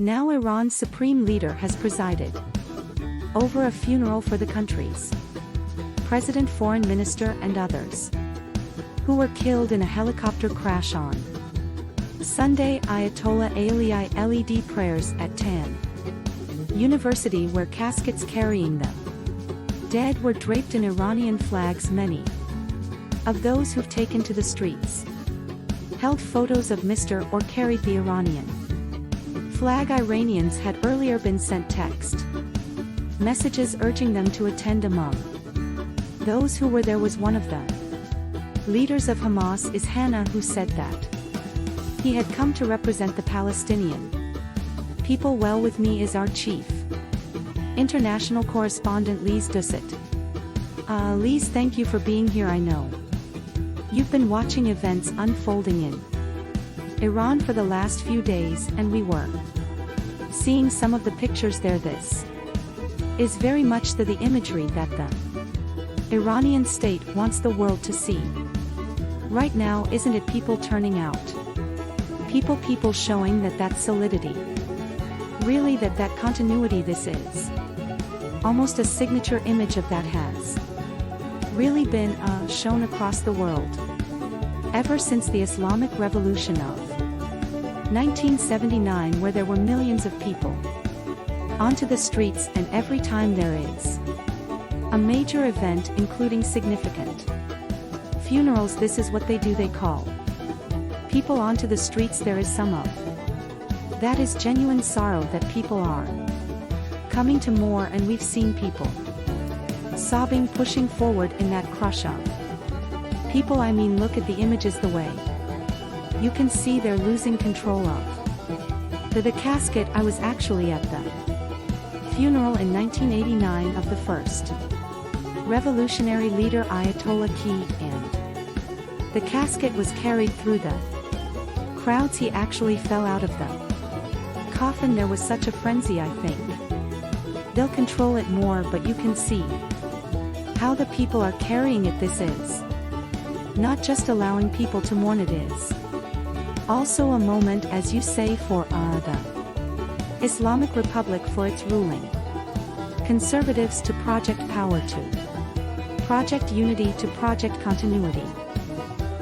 Now Iran's supreme leader has presided over a funeral for the country's president, foreign minister and others who were killed in a helicopter crash on Sunday. Ayatollah Khamenei led prayers at Tan University, where caskets carrying the dead were draped in Iranian flags. Many of those who've taken to the streets held photos of Mr. or carried the Iranian flag. Iranians had earlier been sent text messages urging them to attend. Among those who were there was one of the leaders of Hamas, is Hannah, who said that he had come to represent the Palestinian people well. With me is our chief international correspondent Lise Doucet. Lise, thank you for being here. I know you've been watching events unfolding in Iran for the last few days, and we were seeing some of the pictures there. This is very much the imagery that the Iranian state wants the world to see right now, isn't it? People turning out, people showing that solidity, really that continuity. This is almost a signature image of that has really been shown across the world ever since the Islamic Revolution of 1979, where there were millions of people onto the streets, and every time there is a major event including significant funerals, this is what they do. They call people onto the streets. There is some of that is genuine sorrow that people are coming to mourn, and we've seen people sobbing, pushing forward in that crush of people. I mean, look at the images, the way you can see they're losing control of the casket. I was actually at the funeral in 1989 of the first revolutionary leader Ayatollah Khamenei, and the casket was carried through the crowds. He actually fell out of the coffin. There was such a frenzy. I think they'll control it more, but you can see how the people are carrying it. This is not just allowing people to mourn, it is also a moment, as you say, for the Islamic Republic, for its ruling conservatives, to project power, to project unity, to project continuity,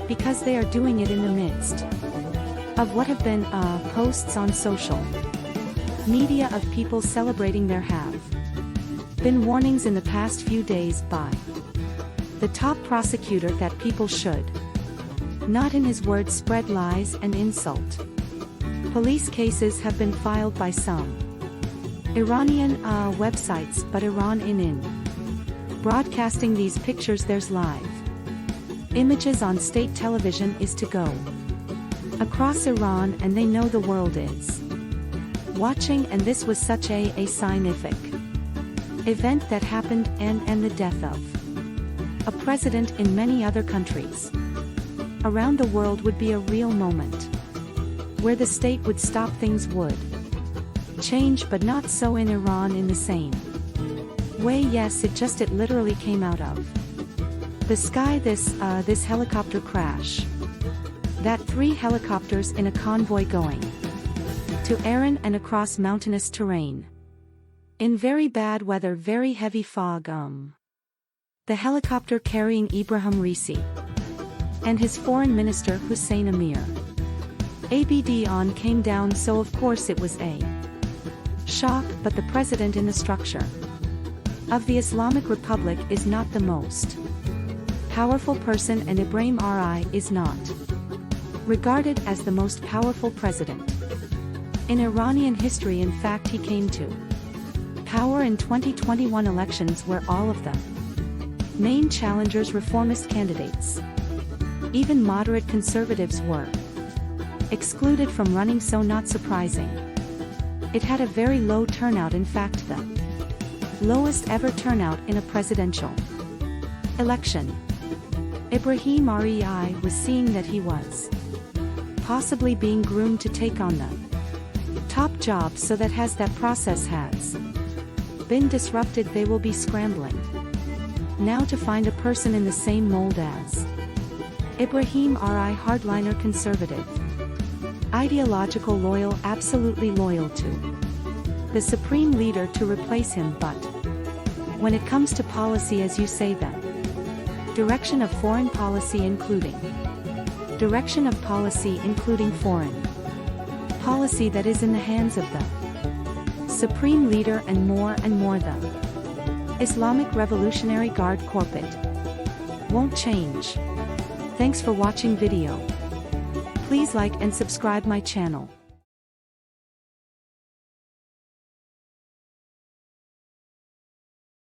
because they are doing it in the midst of what have been posts on social media of people celebrating. There have been warnings in the past few days by the top prosecutor that people should not, in his words, spread lies and insult. Police cases have been filed by some Iranian websites, but Iran in broadcasting these pictures. There's live images on state television is to go across Iran, and they know the world is watching, and this was such a significant event that happened, and the death of a president in many other countries around the world would be a real moment where the state would stop, things would change, but not so in Iran in the same way. Yes, it literally came out of the sky, this helicopter crash. That 3 helicopters in a convoy going to Iran and across mountainous terrain in very bad weather, very heavy fog. The helicopter carrying Ebrahim Raisi and his foreign minister Hussein Amir Abd came down, so of course it was a shock, but the president in the structure of the Islamic Republic is not the most powerful person, and Ebrahim is not regarded as the most powerful president in Iranian history. In fact, he came to power in 2021 elections, where all of the main challengers, reformist candidates, even moderate conservatives, were excluded from running. So not surprising, it had a very low turnout, in fact the lowest ever turnout in a presidential election. Ebrahim was seeing that he was possibly being groomed to take on the top job, so that as that process has been disrupted, they will be scrambling now to find a person in the same mold as Ebrahim, hardliner conservative. Ideological loyal, absolutely loyal to the supreme leader to replace him, but when it comes to policy, as you say, the direction of foreign policy including foreign policy that is in the hands of the supreme leader and more the Islamic Revolutionary Guard Corporate won't change. Thanks for watching video. Please like and subscribe my channel.